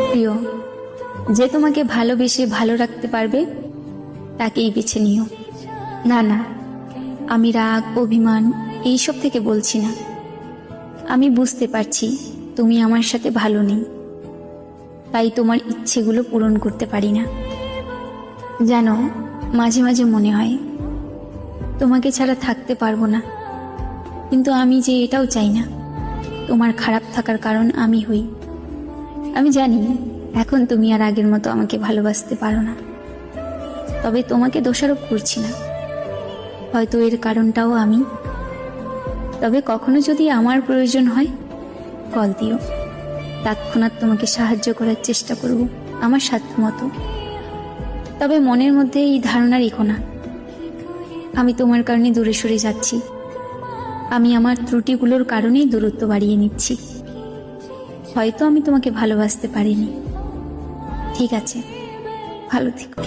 প্রিয়, যে তোমাকে ভালোবেসে ভালো রাখতে পারবে তাকেই বেছে নিও। না না, আমি রাগ অভিমান এইসব থেকে বলছি না। আমি বুঝতে পারছি তুমি আমার সাথে ভালো নেই, তাই তোমার ইচ্ছেগুলো পূরণ করতে পারি না। জানো, মাঝে মাঝে মনে হয় তোমাকে ছাড়া থাকতে পারবো না, কিন্তু আমি যে এটাও চাই না তোমার খারাপ থাকার কারণ আমি হই। আমি জানি এখন তুমি আর আগের মতো আমাকে ভালোবাসতে পারো না, তবে তোমাকে দোষারোপ করছি না। হয়তো এর কারণটাও আমি। তবে কখনো যদি আমার প্রয়োজন হয় কল দিও, তৎক্ষণাৎ তোমাকে সাহায্য করার চেষ্টা করব আমার সাধ্যমতো। তবে মনের মধ্যে এই ধারণা রেখো না আমি তোমার কারণে দূরে সরে যাচ্ছি। আমি আমার ত্রুটিগুলোর কারণেই দূরত্ব বাড়িয়ে নিচ্ছি। হয়তো আমি তোমাকে ভালোবাসতে পারিনি। ঠিক আছে, ভালো থেকো।